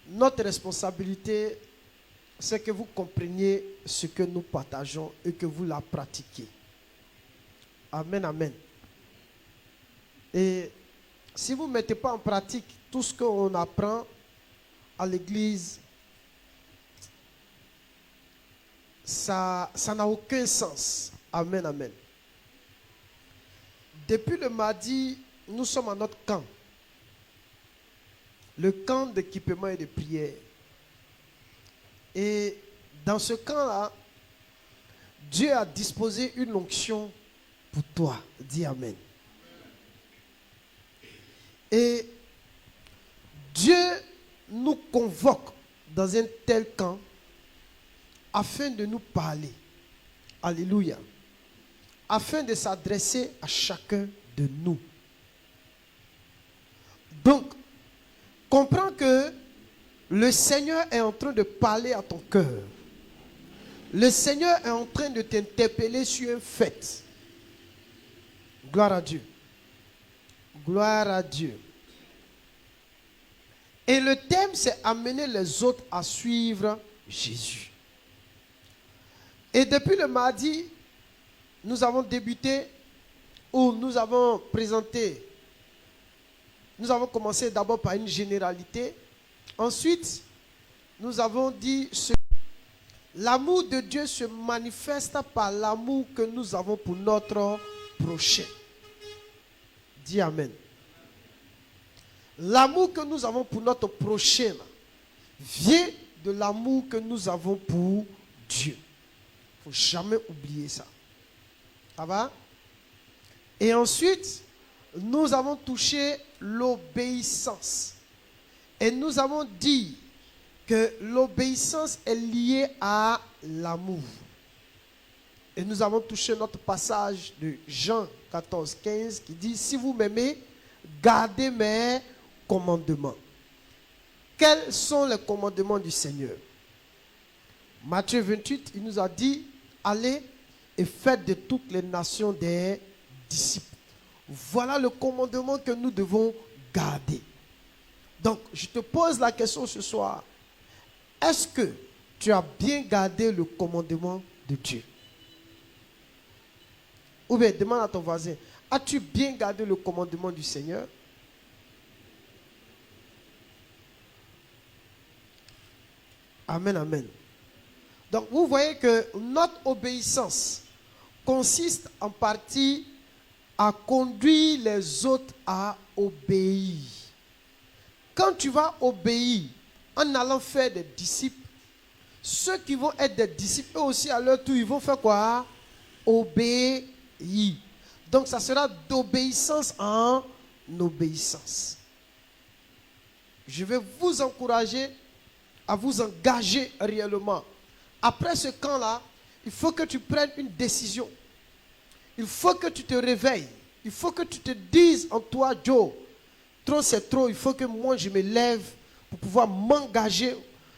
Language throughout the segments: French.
notre responsabilité, c'est que vous compreniez ce que nous partageons et que vous la pratiquiez. Amen, amen. Et si vous ne mettez pas en pratique tout ce qu'on apprend à l'église, ça n'a aucun sens. Amen, amen. Depuis le mardi, nous sommes à notre camp. Le camp d'équipement et de prière. Et dans ce camp-là, Dieu a disposé une onction pour toi. Dis amen. Et Dieu nous convoque dans un tel camp afin de nous parler. Alléluia. Afin de s'adresser à chacun de nous. Donc, comprends que le Seigneur est en train de parler à ton cœur. Le Seigneur est en train de t'interpeller sur un fait. Gloire à Dieu. Gloire à Dieu. Et le thème, c'est amener les autres à suivre Jésus. Et depuis le mardi, nous avons débuté, où nous avons présenté, nous avons commencé d'abord par une généralité. Ensuite, nous avons dit que l'amour de Dieu se manifeste par l'amour que nous avons pour notre prochain. Dis amen. L'amour que nous avons pour notre prochain vient de l'amour que nous avons pour Dieu. Il ne faut jamais oublier ça. Ça va? Et ensuite, nous avons touché l'obéissance. Et nous avons dit que l'obéissance est liée à l'amour. Et nous avons touché notre passage de Jean 14, 15 qui dit « Si vous m'aimez, gardez mes commandements. » Quels sont les commandements du Seigneur? Matthieu 28, il nous a dit « Allez et faites de toutes les nations des disciples. » Voilà le commandement que nous devons garder. Donc, je te pose la question ce soir. Est-ce que tu as bien gardé le commandement de Dieu? Ou bien, demande à ton voisin, as-tu bien gardé le commandement du Seigneur? Amen, amen. Donc, vous voyez que notre obéissance consiste en partie à conduire les autres à obéir. Quand tu vas obéir en allant faire des disciples, ceux qui vont être des disciples, eux aussi à leur tour, ils vont faire quoi? Obéir. Donc ça sera d'obéissance en obéissance. Je vais vous encourager à vous engager réellement. Après ce camp-là, il faut que tu prennes une décision. Il faut que tu te réveilles. Il faut que tu te dises en toi, Joe, trop c'est trop, il faut que moi je me lève pour pouvoir m'engager,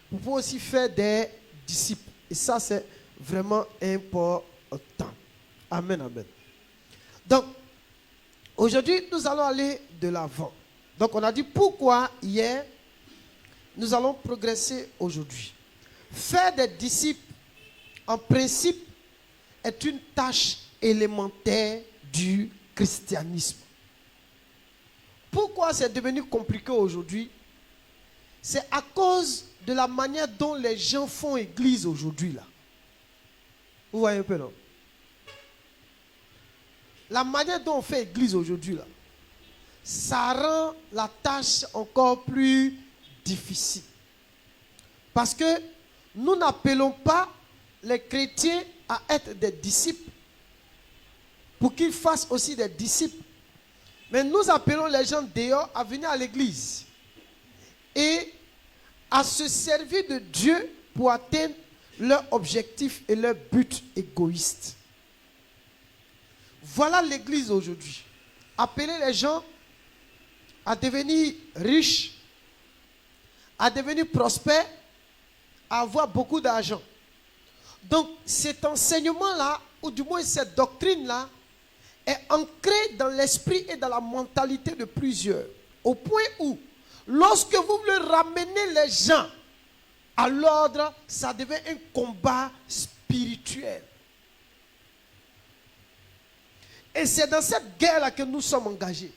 pour pouvoir aussi faire des disciples. Et ça, c'est vraiment important. Amen, amen. Donc, aujourd'hui, nous allons aller de l'avant. Donc, on a dit pourquoi hier, nous allons progresser aujourd'hui. Faire des disciples, en principe, est une tâche élémentaire du christianisme. Pourquoi c'est devenu compliqué aujourd'hui? C'est à cause de la manière dont les gens font église aujourd'hui là. Vous voyez un peu, non? La manière dont on fait église aujourd'hui là, ça rend la tâche encore plus difficile. Parce que nous n'appelons pas les chrétiens à être des disciples pour qu'ils fassent aussi des disciples. Mais nous appelons les gens dehors à venir à l'église et à se servir de Dieu pour atteindre leur objectif et leur but égoïste. Voilà l'église aujourd'hui. Appeler les gens à devenir riches, à devenir prospères, à avoir beaucoup d'argent. Donc cet enseignement-là, ou du moins cette doctrine-là, est ancrée dans l'esprit et dans la mentalité de plusieurs. Au point où, lorsque vous voulez ramener les gens à l'ordre, ça devient un combat spirituel. Et c'est dans cette guerre-là que nous sommes engagés.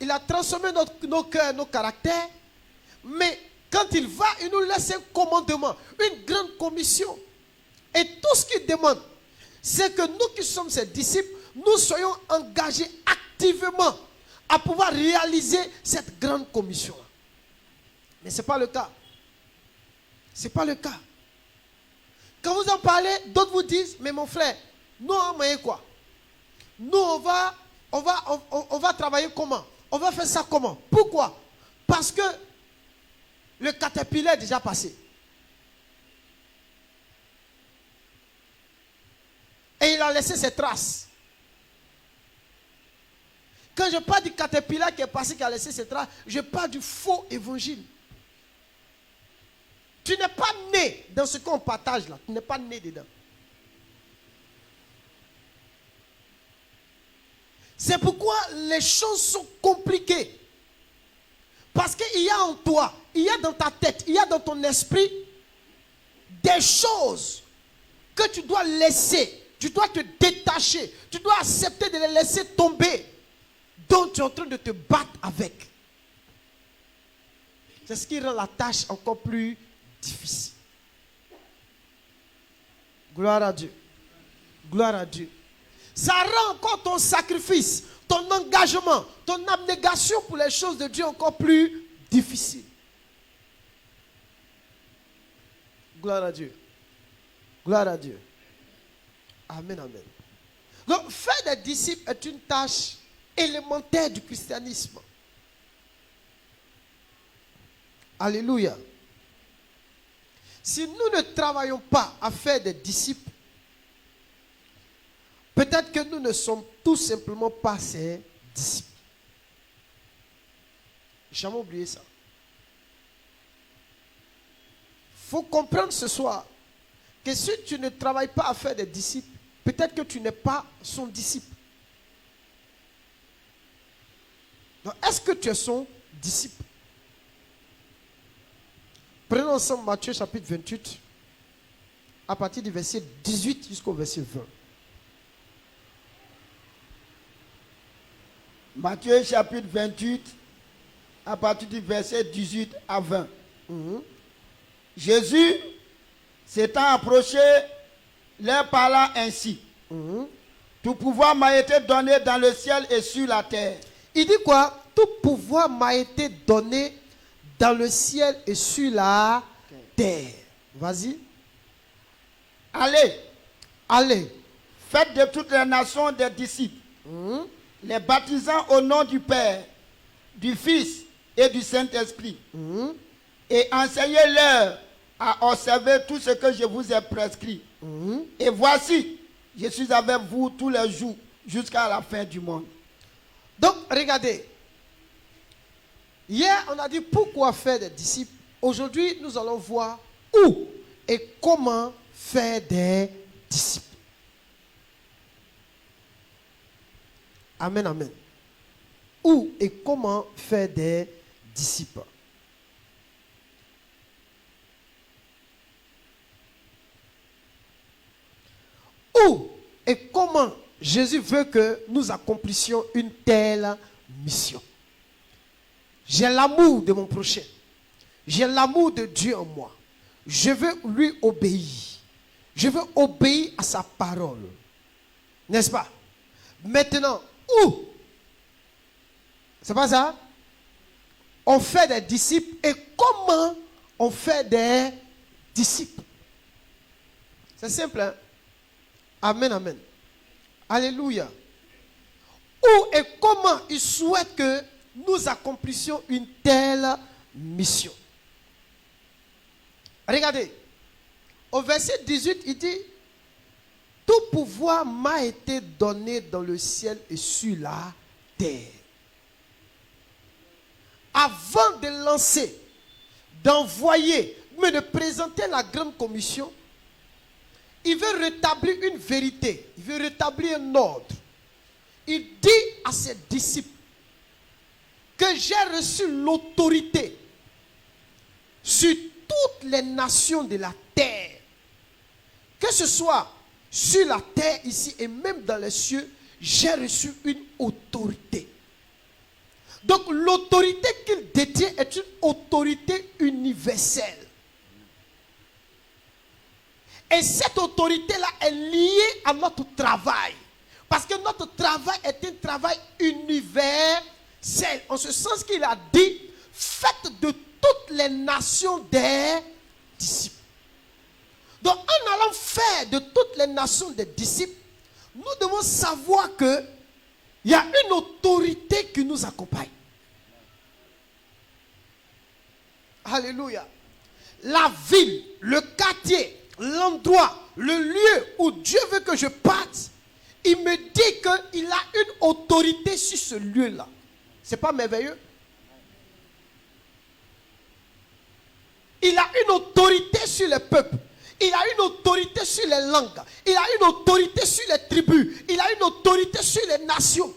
Il a transformé nos cœurs, nos caractères. Mais quand il va, il nous laisse un commandement, une grande commission. Et tout ce qu'il demande, c'est que nous qui sommes ses disciples, nous soyons engagés activement à pouvoir réaliser cette grande commission. Mais ce n'est pas le cas. Ce n'est pas le cas. Quand vous en parlez, d'autres vous disent, mais mon frère, nous on va quoi? Nous on va travailler comment? On va faire ça comment? Pourquoi? Parce que le caterpillar est déjà passé. Et il a laissé ses traces. Quand je parle du caterpillar qui est passé, qui a laissé ses traces, je parle du faux évangile. Tu n'es pas né dans ce qu'on partage là. Tu n'es pas né dedans. C'est pourquoi les choses sont compliquées. Parce qu'il y a en toi, il y a dans ta tête, il y a dans ton esprit des choses que tu dois laisser. Tu dois te détacher. Tu dois accepter de les laisser tomber. Dont tu es en train de te battre avec. C'est ce qui rend la tâche encore plus difficile. Gloire à Dieu. Gloire à Dieu. Ça rend encore ton sacrifice, ton engagement, ton abnégation pour les choses de Dieu encore plus difficile. Gloire à Dieu. Gloire à Dieu. Amen, amen. Donc, faire des disciples est une tâche élémentaire du christianisme. Alléluia. Si nous ne travaillons pas à faire des disciples, peut-être que nous ne sommes tout simplement pas ses disciples. Jamais oublié ça. Il faut comprendre ce soir que si tu ne travailles pas à faire des disciples, peut-être que tu n'es pas son disciple. Donc, est-ce que tu es son disciple? Prenons ensemble Matthieu chapitre 28, à partir du verset 18 jusqu'au verset 20. Matthieu chapitre 28, à partir du verset 18 à 20. Jésus, s'étant approché, leur parla ainsi. Tout pouvoir m'a été donné dans le ciel et sur la terre. Il dit quoi? Tout pouvoir m'a été donné dans le ciel et sur la terre. Vas-y. Allez. Allez. Faites de toutes les nations des disciples. Les baptisant au nom du Père, du Fils et du Saint-Esprit. Et enseignez-leur à observer tout ce que je vous ai prescrit. Et voici, je suis avec vous tous les jours jusqu'à la fin du monde. Donc, regardez. Hier, on a dit pourquoi faire des disciples. Aujourd'hui, nous allons voir où et comment faire des disciples. Amen, amen. Où et comment faire des disciples. Où et comment Jésus veut que nous accomplissions une telle mission. J'ai l'amour de mon prochain. J'ai l'amour de Dieu en moi. Je veux lui obéir. Je veux obéir à sa parole. N'est-ce pas? Maintenant, où? C'est pas ça? On fait des disciples. Et comment on fait des disciples? C'est simple, hein? Amen, amen. Alléluia. Où et comment il souhaite que nous accomplissions une telle mission. Regardez. Au verset 18, il dit: tout pouvoir m'a été donné dans le ciel et sur la terre. Avant de lancer, d'envoyer, mais de présenter la grande commission, il veut rétablir une vérité. Il veut rétablir un ordre. Il dit à ses disciples que j'ai reçu l'autorité sur toutes les nations de la terre. Que ce soit sur la terre ici et même dans les cieux, j'ai reçu une autorité. Donc l'autorité qu'il détient est une autorité universelle. Et cette autorité-là est liée à notre travail. Parce que notre travail est un travail universel. En ce sens qu'il a dit, faites de toutes les nations des disciples. Donc en allant faire de toutes les nations des disciples, nous devons savoir que il y a une autorité qui nous accompagne. Alléluia. La ville, le quartier, l'endroit, le lieu où Dieu veut que je parte, il me dit qu'il a une autorité sur ce lieu-là. C'est pas merveilleux? Il a une autorité sur les peuples. Il a une autorité sur les langues. Il a une autorité sur les tribus. Il a une autorité sur les nations.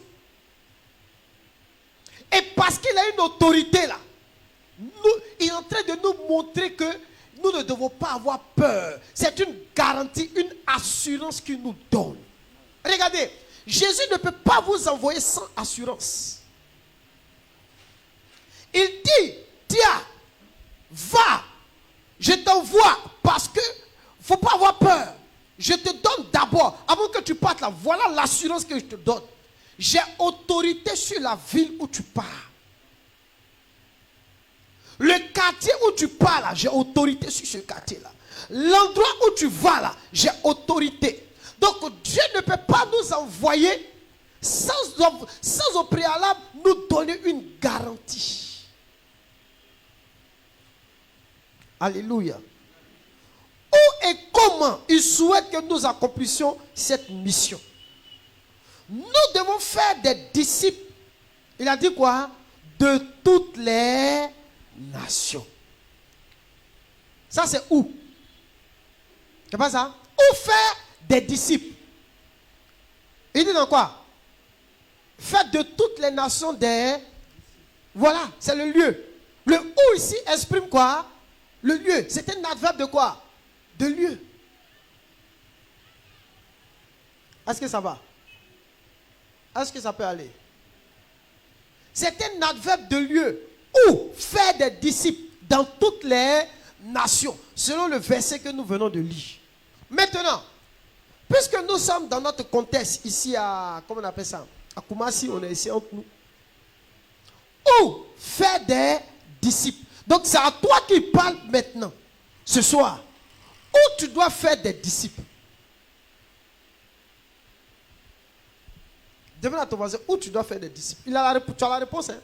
Et parce qu'il a une autorité là, il est en train de nous montrer que nous ne devons pas avoir peur. C'est une garantie, une assurance qu'il nous donne. Regardez, Jésus ne peut pas vous envoyer sans assurance. Il dit, tiens, va, je t'envoie parce que il ne faut pas avoir peur. Je te donne d'abord, avant que tu partes là, voilà l'assurance que je te donne. J'ai autorité sur la ville où tu pars. Le quartier où tu pars là, j'ai autorité sur ce quartier là. L'endroit où tu vas là, j'ai autorité. Donc Dieu ne peut pas nous envoyer sans au préalable nous donner une garantie. Alléluia. Où et comment il souhaite que nous accomplissions cette mission? Nous devons faire des disciples. Il a dit quoi? De toutes les nations. Ça c'est où? C'est pas ça? Où faire des disciples? Il dit dans quoi? Faites de toutes les nations des... Voilà, c'est le lieu. Le où ici exprime quoi? Le lieu. C'est un adverbe de quoi? De lieu. Est-ce que ça va? Est-ce que ça peut aller? C'est un adverbe de lieu. Où faire des disciples dans toutes les nations. Selon le verset que nous venons de lire. Maintenant, puisque nous sommes dans notre contexte ici à, comment on appelle ça? À Koumassi, on est ici entre nous. Où faire des disciples. Donc c'est à toi qui parle maintenant, ce soir. Où tu dois faire des disciples. Demande à ton voisin où tu dois faire des disciples. Tu as la réponse. Hein?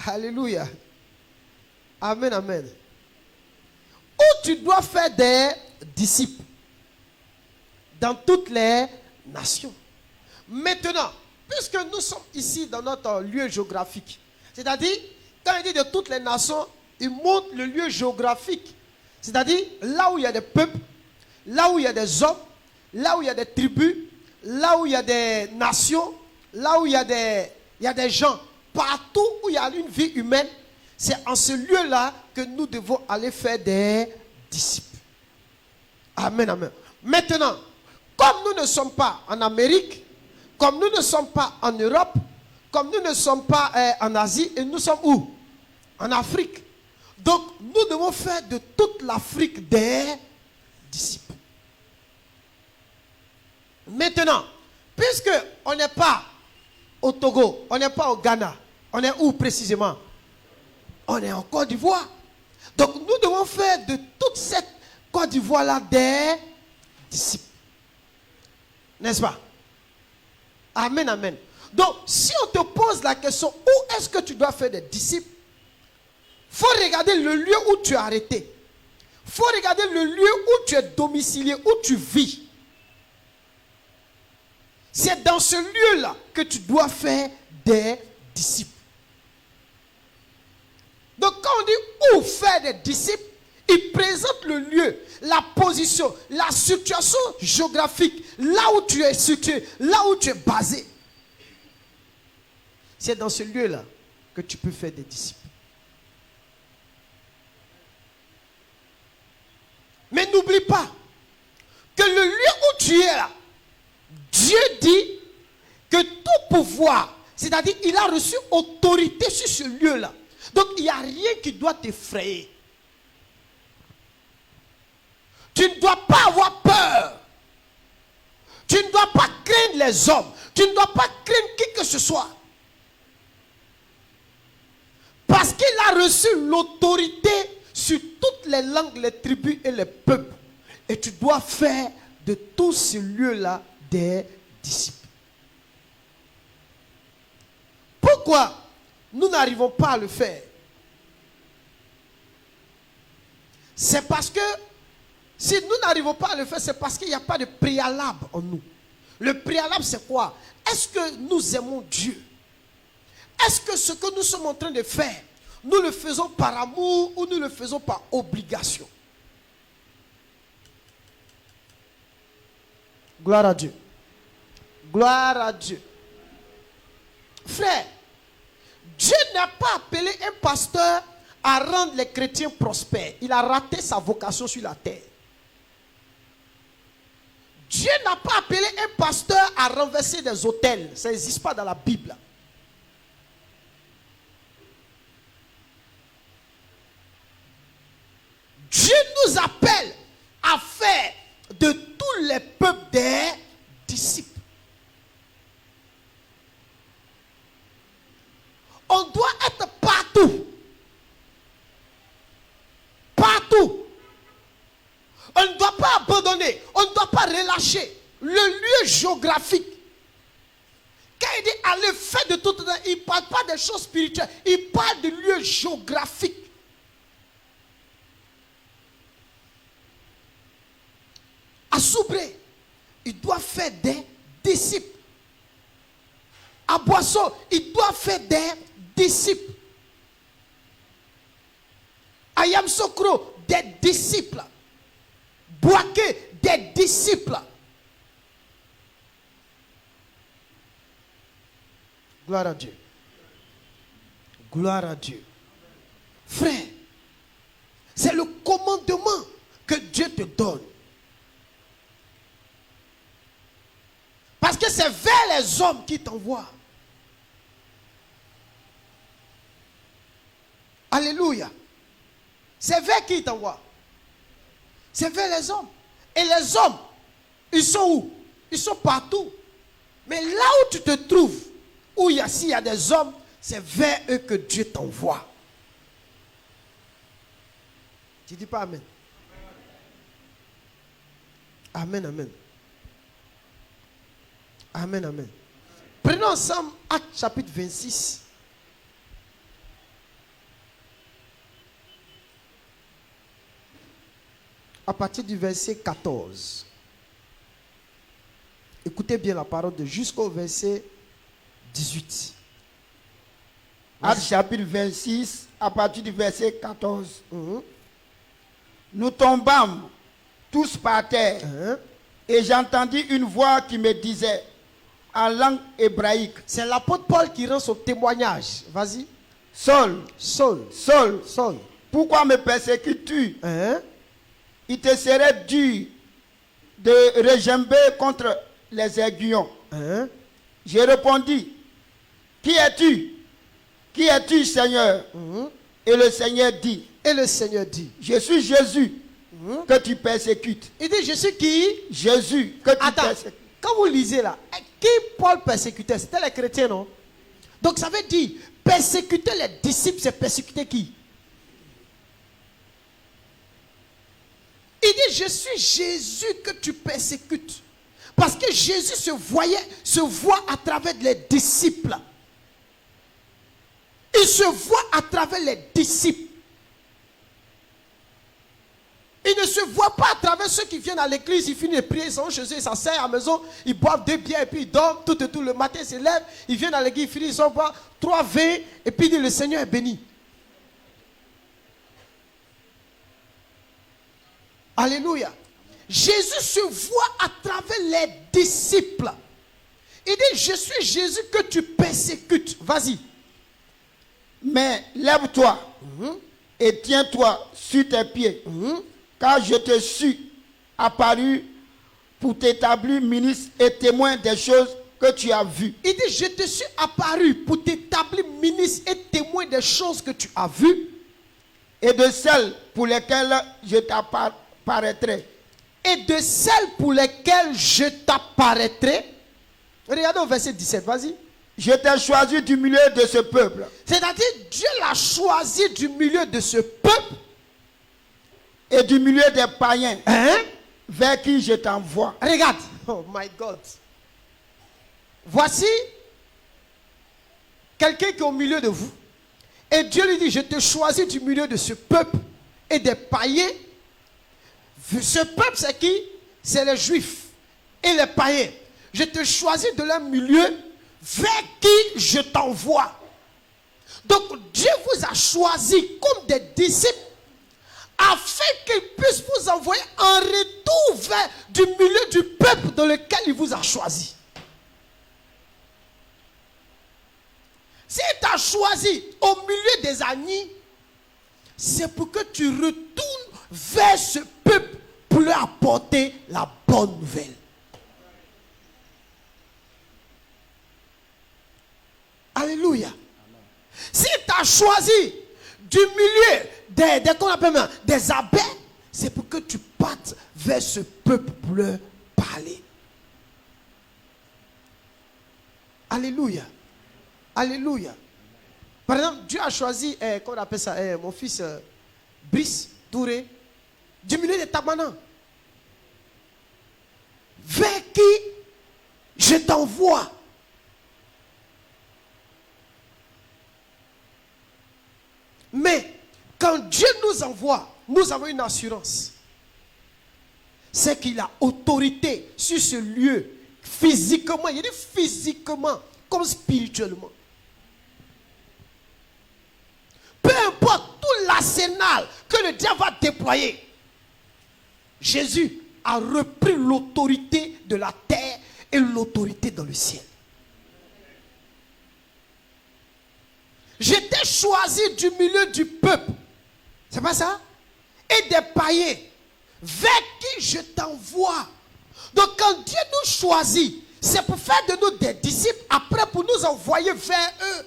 Alléluia. Amen, amen. Où tu dois faire des disciples. Dans toutes les nations. Maintenant, puisque nous sommes ici dans notre lieu géographique, c'est-à-dire, quand il dit de toutes les nations, il montre le lieu géographique. C'est-à-dire, là où il y a des peuples, là où il y a des hommes, là où il y a des tribus, là où il y a des nations, là où il y a des gens, partout où il y a une vie humaine, c'est en ce lieu-là que nous devons aller faire des disciples. Amen, amen. Maintenant, comme nous ne sommes pas en Amérique, comme nous ne sommes pas en Europe, comme nous ne sommes pas en Asie, et nous sommes où? En Afrique. Donc, nous devons faire de toute l'Afrique des disciples. Maintenant, puisque on n'est pas au Togo, on n'est pas au Ghana, on est où précisément? On est en Côte d'Ivoire. Donc, nous devons faire de toute cette Côte d'Ivoire-là des disciples. N'est-ce pas? Amen, amen. Donc, si on te pose la question, où est-ce que tu dois faire des disciples? Il faut regarder le lieu où tu es arrêté. Il faut regarder le lieu où tu es domicilié, où tu vis. C'est dans ce lieu-là que tu dois faire des disciples. Donc, quand on dit où faire des disciples, il présente le lieu, la position, la situation géographique, là où tu es situé, là où tu es basé. c'est dans ce lieu-là que tu peux faire des disciples. Mais n'oublie pas que le lieu où tu es là, Dieu dit que tout pouvoir, c'est-à-dire il a reçu autorité sur ce lieu-là. Donc il n'y a rien qui doit t'effrayer. Tu ne dois pas avoir peur. Tu ne dois pas craindre les hommes. Tu ne dois pas craindre qui que ce soit. Parce qu'il a reçu l'autorité sur toutes les langues, les tribus et les peuples. Et tu dois faire de tout ce lieu-là des disciples. Pourquoi nous n'arrivons pas à le faire? C'est parce que si nous n'arrivons pas à le faire, c'est parce qu'il n'y a pas de préalable en nous. Le préalable, c'est quoi? Est-ce que nous aimons Dieu? Est-ce que ce que nous sommes en train de faire, nous le faisons par amour ou nous le faisons par obligation? Gloire à Dieu. Gloire à Dieu. Frère, Dieu n'a pas appelé un pasteur à rendre les chrétiens prospères. Il a raté sa vocation sur la terre. Dieu n'a pas appelé un pasteur à renverser des autels. Ça n'existe pas dans la Bible. Dieu nous appelle à faire de tous les peuples des disciples. On doit être partout. Partout. On ne doit pas abandonner. On ne doit pas relâcher le lieu géographique. Quand il dit allez faire de tout, il ne parle pas des choses spirituelles. Il parle de lieu géographique. À Soubré, il doit faire des disciples. À Boisson, il doit faire des disciples. À Yamsokro, des disciples. Boaké, des disciples. Gloire à Dieu. Gloire à Dieu. Frère, c'est le commandement que Dieu te donne. Parce que c'est vers les hommes qui t'envoient. Alléluia. C'est vers qui t'envoie? C'est vers les hommes. Et les hommes, ils sont où? Ils sont partout. Mais là où tu te trouves, où s'il y a des hommes, c'est vers eux que Dieu t'envoie. Tu dis pas amen? Amen, amen. Amen, amen. Prenons ensemble Actes chapitre 26. À partir du verset 14. Écoutez bien la parole de jusqu'au verset 18. Actes chapitre 26, à partir du verset 14. Nous tombâmes tous par terre. Et j'entendis une voix qui me disait, en langue hébraïque. C'est l'apôtre Paul qui rend son témoignage. Vas-y. Saul, Saul, Saul, Saul, pourquoi me persécutes-tu? Il te serait dû de regimber contre les aiguillons. Je répondis, qui es-tu? Qui es-tu, Seigneur? Et le Seigneur dit, je suis Jésus que tu persécutes. Il dit, je suis qui? Jésus que tu persécutes. Quand vous lisez là, qui Paul persécutait? C'était les chrétiens, non? Donc ça veut dire, persécuter les disciples, c'est persécuter qui? Il dit, je suis Jésus que tu persécutes. Parce que Jésus se voit à travers les disciples. Il se voit à travers les disciples. Il ne se voit pas à travers ceux qui viennent à l'église, ils finissent de prier, ils sont chez eux, ils s'asseyent à la maison, ils boivent 2 bières et puis ils dorment tout et tout. Le matin, ils se lèvent, ils viennent à l'église, ils finissent, ils boivent 3 vins et puis ils disent, le Seigneur est béni. Alléluia. Jésus se voit à travers les disciples. Il dit, je suis Jésus que tu persécutes. Vas-y. Mais lève-toi et tiens-toi sur tes pieds, car je te suis apparu pour t'établir ministre et témoin des choses que tu as vues. Il dit, je te suis apparu pour t'établir ministre et témoin des choses que tu as vues. Et de celles pour lesquelles je t'apparaîtrai. Et de celles pour lesquelles je t'apparaîtrai. Regardez au verset 17, vas-y. Je t'ai choisi du milieu de ce peuple. C'est-à-dire, Dieu l'a choisi du milieu de ce peuple. Et du milieu des païens. Hein? Vers qui je t'envoie. Regarde. Oh my God. Voici quelqu'un qui est au milieu de vous. Et Dieu lui dit, je te choisis du milieu de ce peuple et des païens. Ce peuple, c'est qui? C'est les juifs et les païens. Je te choisis de leur milieu vers qui je t'envoie. Donc Dieu vous a choisi comme des disciples afin qu'il puisse vous envoyer en retour vers du milieu du peuple dans lequel il vous a choisi. S'il t'a choisi au milieu des agneaux, c'est pour que tu retournes vers ce peuple pour leur apporter la bonne nouvelle. Alléluia. S'il t'a choisi du milieu qu'on appelle des abeilles, c'est pour que tu partes vers ce peuple pour leur parler. Alléluia. Alléluia. Par exemple, Dieu a choisi, comment on appelle ça, mon fils Brice Touré, du milieu des Tabanans. Vers qui je t'envoie. Mais quand Dieu nous envoie, nous avons une assurance. C'est qu'il a autorité sur ce lieu, physiquement. Il dit physiquement comme spirituellement. Peu importe tout l'arsenal que le diable va déployer, Jésus a repris l'autorité de la terre et l'autorité dans le ciel. J'étais choisi du milieu du peuple. C'est pas ça? Et des païens vers qui je t'envoie. Donc quand Dieu nous choisit, c'est pour faire de nous des disciples, après pour nous envoyer vers eux.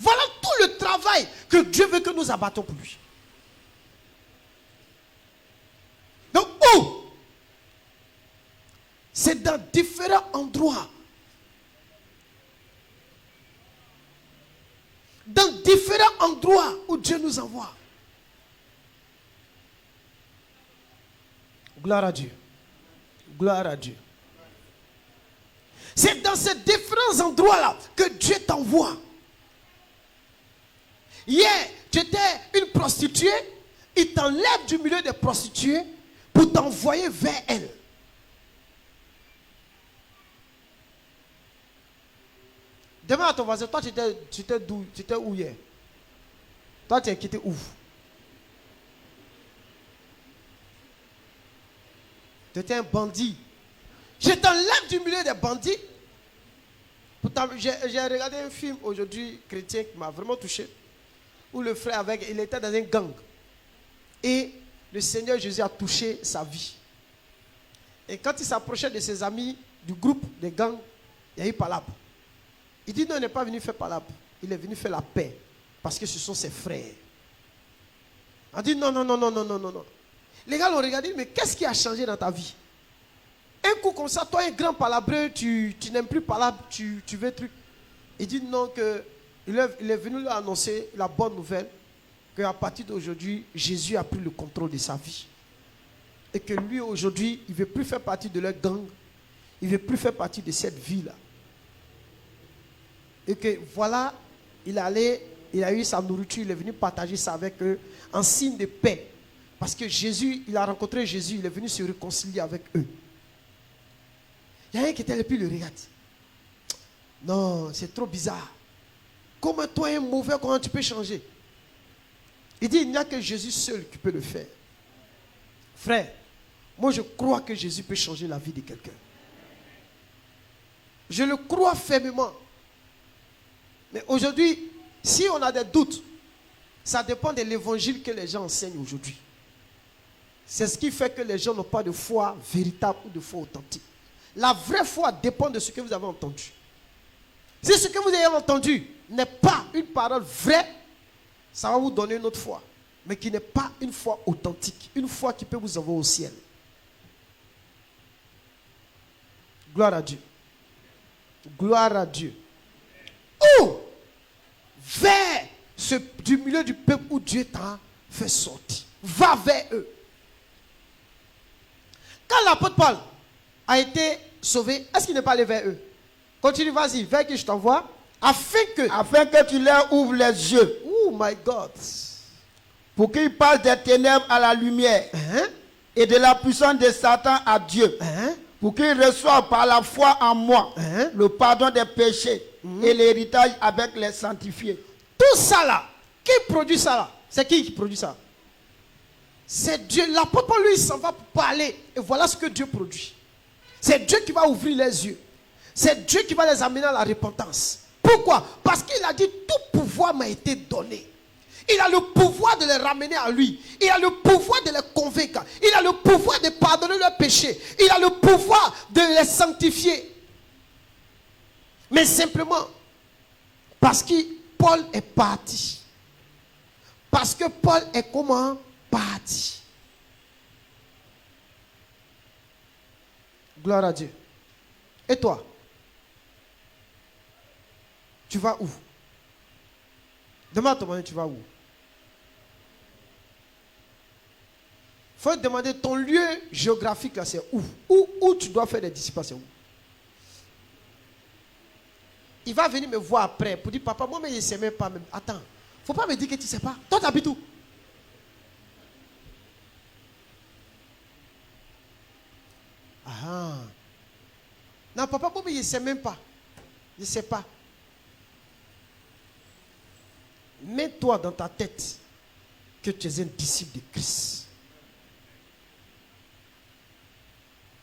Voilà tout le travail que Dieu veut que nous abattons pour lui. Donc où? C'est dans différents endroits. Dans différents endroits où Dieu nous envoie. Gloire à Dieu. Gloire à Dieu. C'est dans ces différents endroits-là que Dieu t'envoie. Hier, tu étais une prostituée, il t'enlève du milieu des prostituées pour t'envoyer vers elle. Demande à ton voisin, toi tu étais où hier? Toi tu es quitté où? Tu étais un bandit. Je t'enlève du milieu des bandits. Pourtant, j'ai regardé un film aujourd'hui chrétien qui m'a vraiment touché. Où le frère il était dans un gang. Et le Seigneur Jésus a touché sa vie. Et quand il s'approchait de ses amis du groupe des gangs, il y a eu palabre. Il dit non, il n'est pas venu faire palabre. Il est venu faire la paix. Parce que ce sont ses frères. On dit non. Les gars l'ont regardé, mais qu'est-ce qui a changé dans ta vie? Un coup comme ça, toi un grand palabreux, tu n'aimes plus palabre, tu veux truc. Il dit non, il est venu leur annoncer la bonne nouvelle, qu'à partir d'aujourd'hui, Jésus a pris le contrôle de sa vie. Et que lui aujourd'hui, il ne veut plus faire partie de leur gang. Il ne veut plus faire partie de cette vie-là. Et que voilà, il a eu sa nourriture, il est venu partager ça avec eux en signe de paix. Parce que Jésus, il a rencontré Jésus, il est venu se réconcilier avec eux. Il y a un qui était là, puis il le regarde. Non, c'est trop bizarre. Comment toi, un mauvais, comment tu peux changer? Il dit, il n'y a que Jésus seul qui peut le faire. Frère, moi je crois que Jésus peut changer la vie de quelqu'un. Je le crois fermement. Mais aujourd'hui, si on a des doutes, ça dépend de l'évangile que les gens enseignent aujourd'hui. C'est ce qui fait que les gens n'ont pas de foi véritable ou de foi authentique. La vraie foi dépend de ce que vous avez entendu. Si ce que vous avez entendu n'est pas une parole vraie, ça va vous donner une autre foi. Mais qui n'est pas une foi authentique. Une foi qui peut vous envoyer au ciel. Gloire à Dieu. Gloire à Dieu. Ou vers du milieu du peuple où Dieu t'a fait sortir. Va vers eux. Quand l'apôtre Paul a été sauvé, est-ce qu'il n'est pas allé vers eux? Continue, vas-y, vers qui je t'envoie. Afin que tu leur ouvres les yeux. Oh my God. Pour qu'ils passent des ténèbres à la lumière. Et de la puissance de Satan à Dieu. Pour qu'ils reçoivent par la foi en moi le pardon des péchés et l'héritage avec les sanctifiés. Tout ça là, qui produit ça là? C'est qui produit ça? C'est Dieu. L'apôtre Paul, lui, il s'en va parler. Et voilà ce que Dieu produit. C'est Dieu qui va ouvrir les yeux. C'est Dieu qui va les amener à la repentance. Pourquoi? Parce qu'il a dit, tout pouvoir m'a été donné. Il a le pouvoir de les ramener à lui. Il a le pouvoir de les convaincre. Il a le pouvoir de pardonner leurs péchés. Il a le pouvoir de les sanctifier. Mais simplement, parce que Paul est parti. Parce que Paul est comment? Parti. Gloire à Dieu. Et toi? Tu vas où? Demande à ton mari, tu vas où? Il faut te demander ton lieu géographique là, c'est où? Où tu dois faire des disciples, c'est où? Il va venir me voir après pour dire, papa, moi, mais je ne sais même pas. Même. Attends, il ne faut pas me dire que tu ne sais pas. Toi, tu habites où? Ah. Non, papa, moi, mais je ne sais même pas. Je ne sais pas. Mets-toi dans ta tête que tu es un disciple de Christ.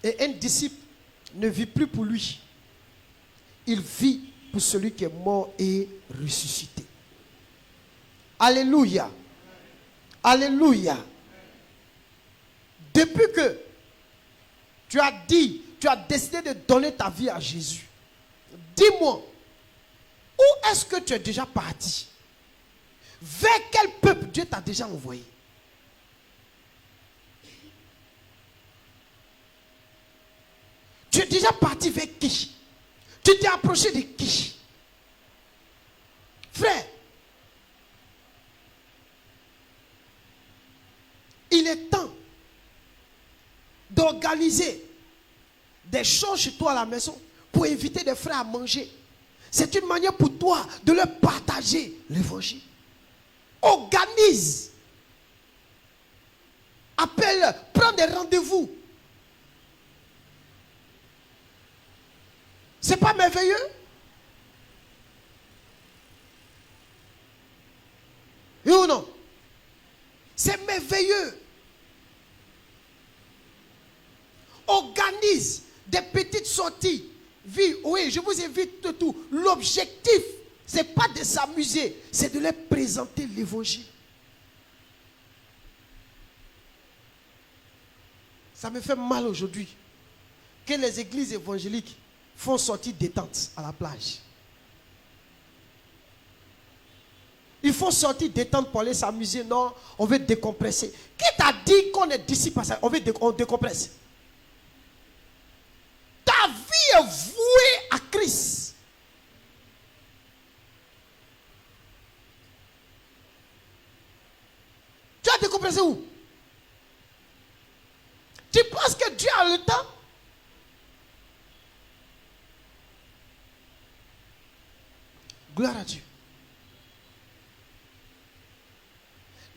Et un disciple ne vit plus pour lui. Il vit pour celui qui est mort et ressuscité. Alléluia. Alléluia. Depuis que tu as dit, tu as décidé de donner ta vie à Jésus, dis-moi, où est-ce que tu es déjà parti? Vers quel peuple Dieu t'a déjà envoyé? Tu es déjà parti vers qui? Tu t'es approché de qui? Frère, il est temps d'organiser des choses chez toi à la maison pour inviter des frères à manger. C'est une manière pour toi de leur partager l'évangile. Organise. Appelle, prends des rendez-vous. C'est pas merveilleux? Oui ou non? C'est merveilleux. Organise des petites sorties. Oui, je vous invite tout. L'objectif, ce n'est pas de s'amuser, c'est de leur présenter l'évangile. Ça me fait mal aujourd'hui que les églises évangéliques font sortir détente à la plage. Il faut sortir détente pour aller s'amuser. Non, on veut décompresser. Qui t'a dit qu'on est disciple à ça? On décompresse. Ta vie est vouée à Christ. Tu as décompressé où? Tu penses que Dieu a le temps? Gloire à Dieu.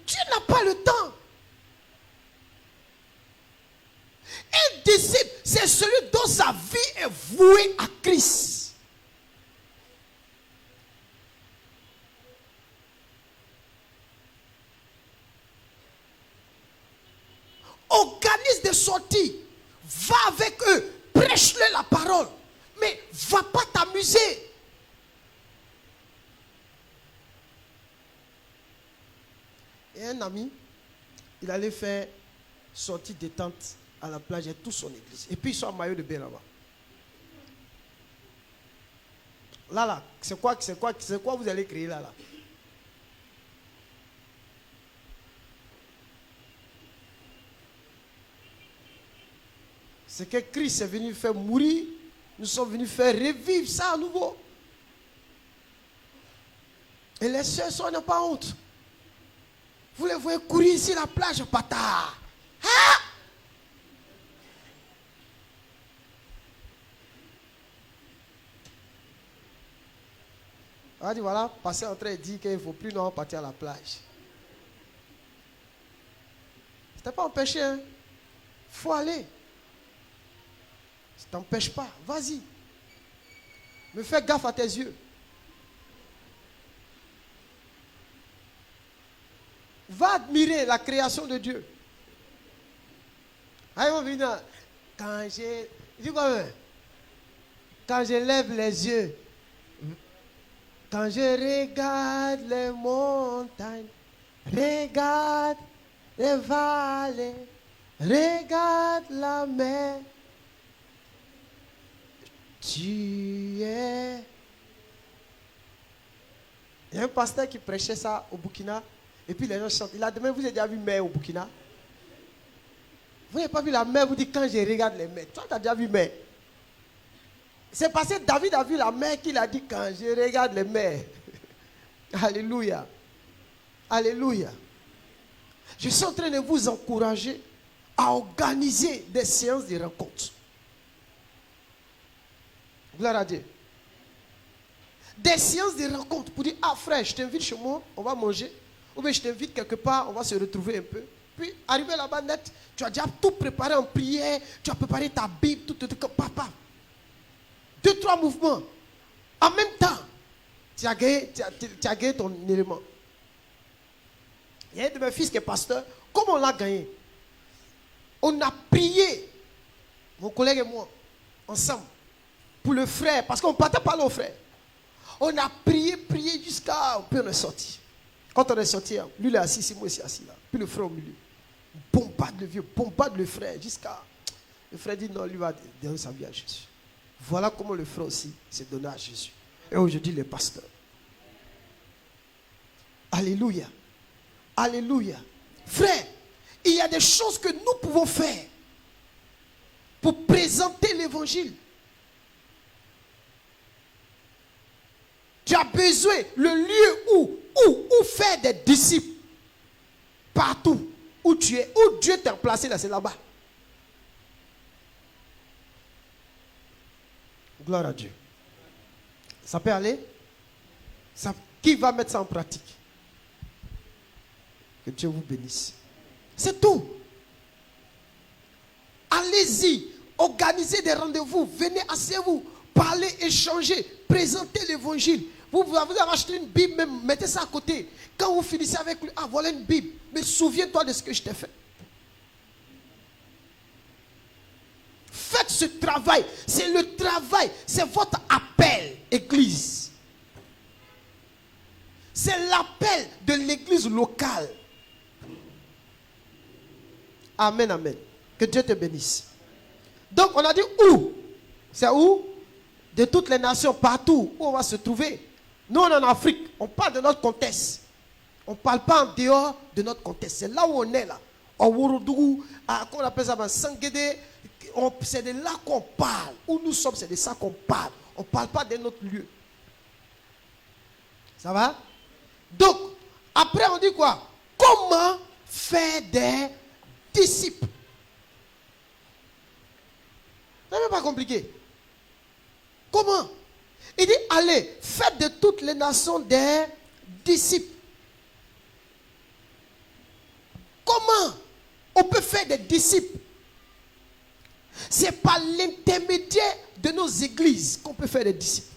Dieu n'a pas le temps. Un disciple, c'est celui dont sa vie est vouée à Christ. Organise des sorties. Va avec eux. Prêche-leur la parole. Mais va pas t'amuser. Et un ami, il allait faire sortie détente à la plage et toute son église. Et puis ils sont en maillot de bain là-bas. Là, c'est quoi vous allez créer là? C'est que Christ est venu faire mourir. Nous sommes venus faire revivre ça à nouveau. Et les sœurs n'ont pas honte. Vous les voyez courir ici la plage, bâtard. Ah! On a dit voilà, passer en train de dire qu'il ne faut plus non partir à la plage. C'était pas un péché, hein. Faut aller. Ça ne t'empêche pas, vas-y. Mais fais gaffe à tes yeux. Va admirer la création de Dieu. Quand je lève les yeux, quand je regarde les montagnes, regarde les vallées, regarde la mer, tu es. Il y a un pasteur qui prêchait ça au Burkina. Et puis les gens chantent. Il a demandé, vous avez déjà vu mer au Burkina? Vous n'avez pas vu la mer? Vous dites, quand je regarde les mers. Toi, tu as déjà vu mer? C'est parce que David a vu la mer qu'il a dit, quand je regarde les mers. Alléluia. Alléluia. Je suis en train de vous encourager à organiser des séances de rencontres. Gloire à Dieu. Des séances de rencontres pour dire, ah frère, je t'invite chez moi, on va manger. Ou bien je t'invite quelque part, on va se retrouver un peu. Puis, arrivé là-bas net, tu as déjà tout préparé en prière, tu as préparé ta Bible, tout, papa. 2-3 mouvements. En même temps, tu as gagné ton élément. Il y a un de mes fils qui est pasteur. Comment on l'a gagné? On a prié, mon collègue et moi, ensemble, pour le frère, parce qu'on ne partait pas au frère. On a prié jusqu'à... Puis on est sorti. Quand on est sorti, lui il est assis, c'est moi aussi assis là. Puis le frère au milieu. Bombarde le vieux, bombarde le frère jusqu'à... Le frère dit non, lui va donner sa vie à Jésus. Voilà comment le frère aussi s'est donné à Jésus. Et aujourd'hui, le pasteur. Alléluia. Alléluia. Frère, il y a des choses que nous pouvons faire pour présenter l'évangile. Tu as besoin, le lieu où faire des disciples, partout où tu es, où Dieu t'a placé, là, c'est là-bas. Gloire à Dieu. Ça peut aller? Qui va mettre ça en pratique? Que Dieu vous bénisse. C'est tout. Allez-y, organisez des rendez-vous, venez, asseyez-vous, parlez, échangez, présentez l'évangile. Vous avez acheté une Bible, même, mettez ça à côté. Quand vous finissez avec lui, ah voilà une Bible, mais souviens-toi de ce que je t'ai fait. Faites ce travail, c'est le travail, c'est votre appel, Église. C'est l'appel de l'Église locale. Amen, amen. Que Dieu te bénisse. Donc on a dit où? C'est où? De toutes les nations, partout où on va se trouver. Nous, on est en Afrique, on parle de notre contexte. On ne parle pas en dehors de notre contexte. C'est là où on est là. En Worodougou, on appelle ça Sanguédé. C'est de là qu'on parle. Où nous sommes, c'est de ça qu'on parle. On ne parle pas d'un autre lieu. Ça va? Donc, après on dit quoi? Comment faire des disciples? Ce n'est pas compliqué. Comment? Il dit, allez, faites de toutes les nations des disciples. Comment on peut faire des disciples? C'est par l'intermédiaire de nos églises qu'on peut faire des disciples.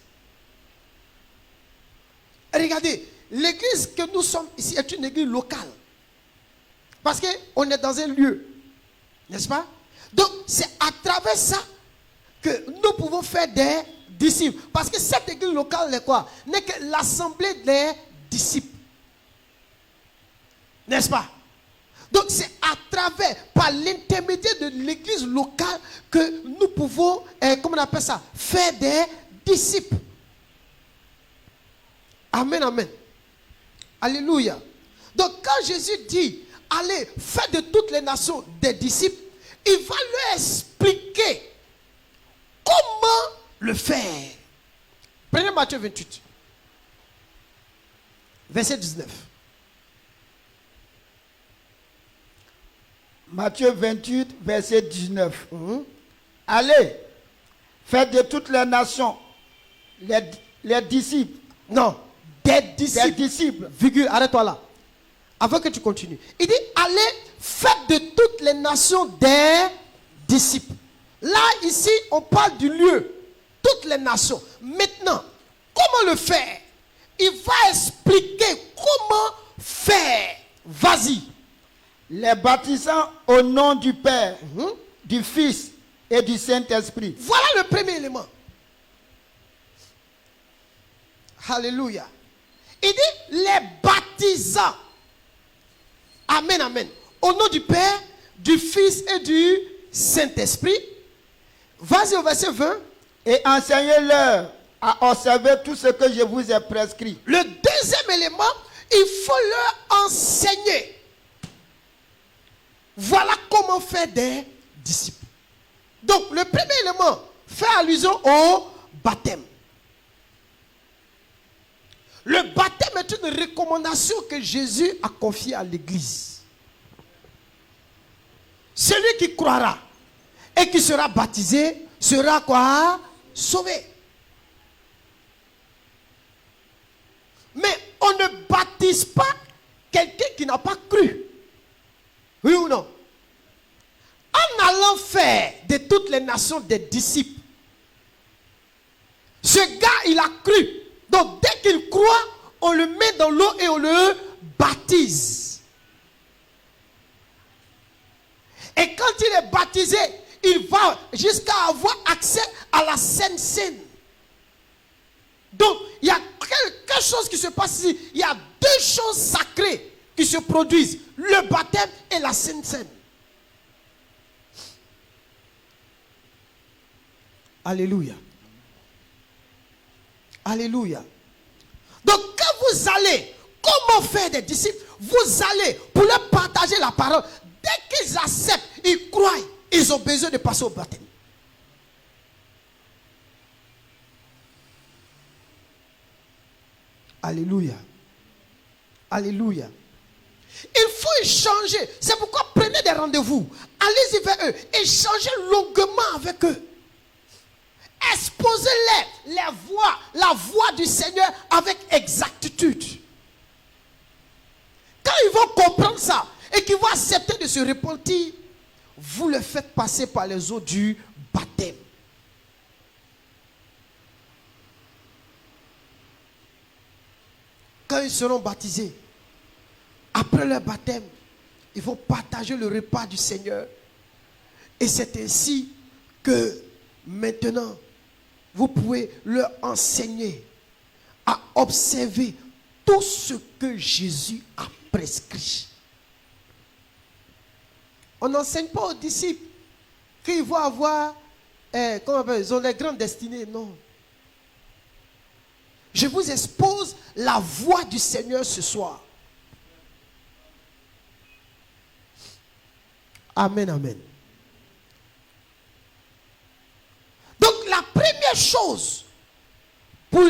Regardez, l'église que nous sommes ici est une église locale. Parce qu'on est dans un lieu. N'est-ce pas? Donc, c'est à travers ça que nous pouvons faire des disciples. Parce que cette église locale n'est quoi? N'est que l'assemblée des disciples. N'est-ce pas? Donc c'est à travers, par l'intermédiaire de l'église locale que nous pouvons, comment on appelle ça? Faire des disciples. Amen, amen. Alléluia. Donc quand Jésus dit, allez, faites de toutes les nations des disciples, il va leur expliquer comment le faire. Prenez Matthieu 28, verset 19. Matthieu 28, verset 19. Allez, faites de toutes les nations les disciples. Non, des disciples. Des disciples. Virgule, arrête-toi là. Avant que tu continues. Il dit, allez, faites de toutes les nations des disciples. Là, ici, on parle du lieu. Toutes les nations. Maintenant, comment le faire? Il va expliquer comment faire. Vas-y. Les baptisant au nom du Père, du Fils et du Saint-Esprit. Voilà le premier élément. Alléluia. Il dit les baptisants. Amen, amen. Au nom du Père, du Fils et du Saint-Esprit. Vas-y au verset 20. Et enseignez-leur à observer tout ce que je vous ai prescrit. Le deuxième élément, il faut leur enseigner. Voilà comment faire des disciples. Donc, le premier élément fait allusion au baptême. Le baptême est une recommandation que Jésus a confiée à l'Église. Celui qui croira et qui sera baptisé sera quoi? Sauvé. Mais on ne baptise pas quelqu'un qui n'a pas cru. Oui ou non? En allant faire de toutes les nations des disciples, ce gars, il a cru. Donc, dès qu'il croit, on le met dans l'eau et on le baptise. Et quand il est baptisé, il va jusqu'à avoir accès à la Sainte Seine. Donc, il y a quelque chose qui se passe ici. Il y a deux choses sacrées qui se produisent. Le baptême et la Sainte Seine. Alléluia. Alléluia. Donc quand vous allez, comment faire des disciples? Vous allez pour leur partager la parole. Dès qu'ils acceptent, ils croient, ils ont besoin de passer au baptême. Alléluia. Alléluia. Il faut échanger. C'est pourquoi prenez des rendez-vous. Allez-y vers eux. Échangez longuement avec eux. Exposez-les la voix du Seigneur avec exactitude. Quand ils vont comprendre ça et qu'ils vont accepter de se repentir, vous le faites passer par les eaux du baptême. Quand ils seront baptisés, après leur baptême, ils vont partager le repas du Seigneur. Et c'est ainsi que maintenant, vous pouvez leur enseigner à observer tout ce que Jésus a prescrit. On n'enseigne pas aux disciples qu'ils vont avoir, ils ont les grandes destinées. Non. Je vous expose la voix du Seigneur ce soir. Amen, amen. Donc la première chose pour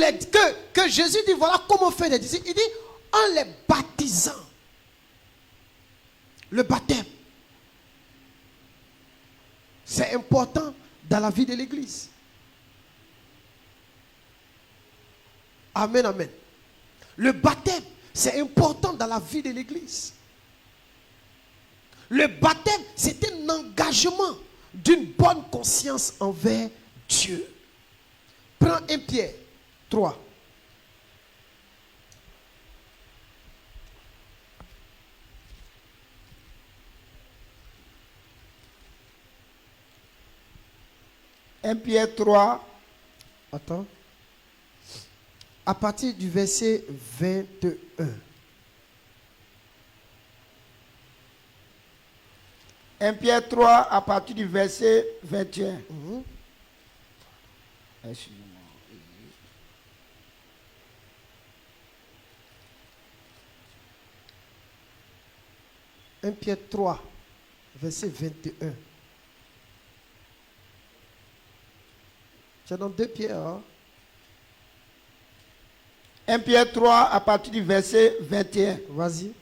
que Jésus dit, voilà comment faire des disciples. Il dit, en les baptisant. Le baptême. C'est important dans la vie de l'Église. Amen, amen. Le baptême, c'est important dans la vie de l'Église. Le baptême, c'est un engagement d'une bonne conscience envers Dieu. Prends 1 Pierre 3. 1 Pierre 3, Attends. À partir du verset 21. 1 Pierre 3 à partir du verset 21. Excusez-moi. 1 Pierre 3, verset 21. C'est dans 2 Pierre. Hein? 1 Pierre 3 à partir du verset 21. Vas-y.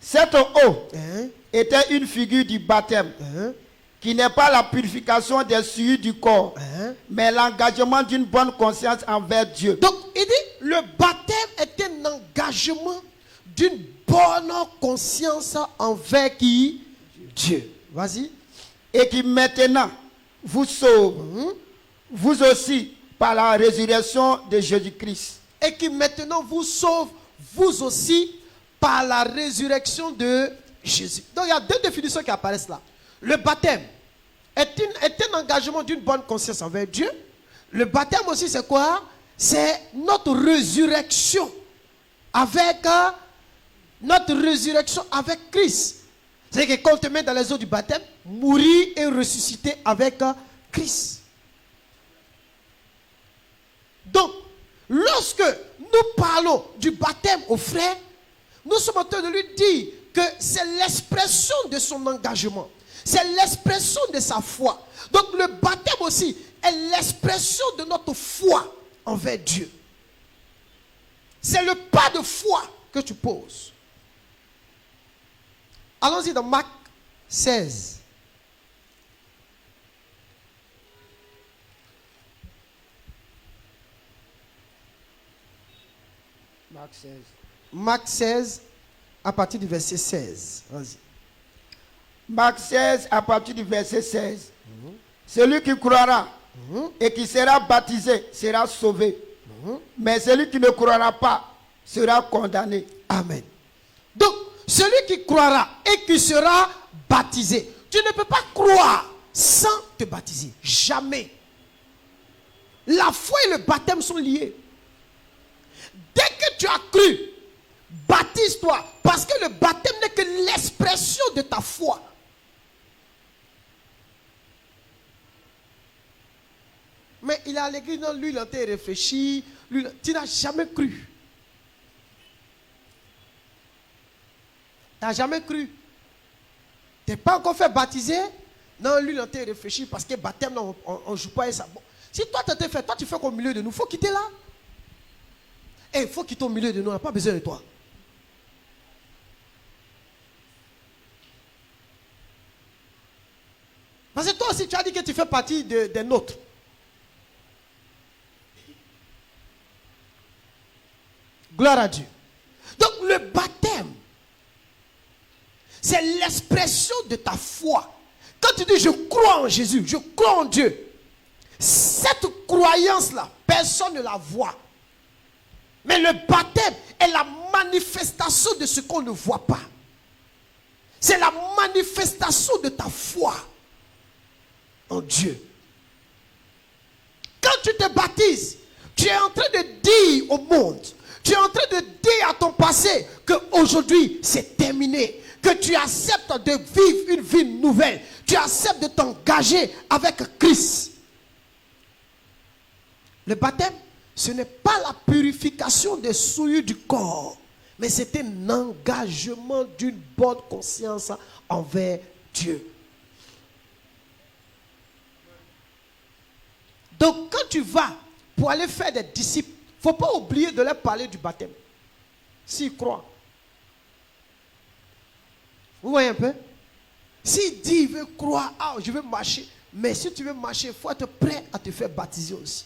Cette eau Hein? était une figure du baptême, Hein? qui n'est pas la purification des souillures du corps, Hein? mais l'engagement d'une bonne conscience envers Dieu. Donc, il dit, le baptême est un engagement d'une bonne conscience envers qui? Dieu. Vas-y. Et qui maintenant vous sauve, vous aussi, par la résurrection de Jésus-Christ. Et qui maintenant vous sauve, vous aussi, par la résurrection de Jésus. Donc, il y a deux définitions qui apparaissent là. Le baptême est un engagement d'une bonne conscience envers Dieu. Le baptême aussi, c'est quoi? C'est notre résurrection avec Christ. C'est-à-dire que quand on te met dans les eaux du baptême, mourir et ressusciter avec Christ. Donc, lorsque nous parlons du baptême aux frères, nous sommes en train de lui dire que c'est l'expression de son engagement. C'est l'expression de sa foi. Donc le baptême aussi est l'expression de notre foi envers Dieu. C'est le pas de foi que tu poses. Allons-y dans Marc 16. Marc 16. Marc 16, à partir du verset 16. Vas-y. Marc 16 à partir du verset 16. Celui qui croira et qui sera baptisé sera sauvé. Mais celui qui ne croira pas sera condamné. Amen. Donc, celui qui croira et qui sera baptisé, tu ne peux pas croire sans te baptiser. Jamais. La foi et le baptême sont liés. Dès que tu as cru, baptise-toi. Parce que le baptême n'est que l'expression de ta foi. Mais il est à l'église, non, lui, il a été réfléchi. Lui, tu n'as jamais cru. Tu n'as jamais cru. Tu n'es pas encore fait baptiser. Non, lui, il a été réfléchi parce que baptême, non, on ne joue pas et ça. Bon. Si toi, tu t'es fait, toi, tu fais qu'au milieu de nous, il faut quitter là. Et il faut quitter au milieu de nous, on n'a pas besoin de toi. Parce que toi aussi, tu as dit que tu fais partie des nôtres. Gloire à Dieu. Donc le baptême, c'est l'expression de ta foi. Quand tu dis je crois en Jésus, je crois en Dieu, cette croyance-là, personne ne la voit. Mais le baptême est la manifestation de ce qu'on ne voit pas. C'est la manifestation de ta foi en Dieu. Quand tu te baptises, tu es en train de dire au monde, tu es en train de dire à ton passé qu'aujourd'hui c'est terminé, que tu acceptes de vivre une vie nouvelle, tu acceptes de t'engager avec Christ. Le baptême, ce n'est pas la purification des souillures du corps, mais c'est un engagement d'une bonne conscience envers Dieu. Donc quand tu vas pour aller faire des disciples, il ne faut pas oublier de leur parler du baptême. S'ils croient. Vous voyez un peu? S'il dit il veut croire, ah, je veux marcher. Mais si tu veux marcher, il faut être prêt à te faire baptiser aussi.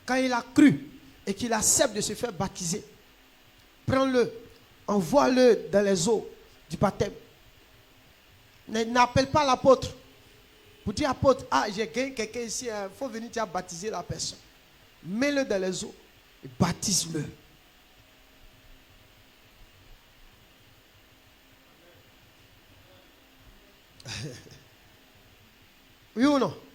Quand il a cru et qu'il accepte de se faire baptiser, prends-le, envoie-le dans les eaux du baptême. N'appelle pas l'apôtre. Pour dire apôtre, ah, j'ai gagné quelqu'un ici, il faut venir te baptiser la personne. Mets-le dans les eaux et baptise-le. Oui ou non?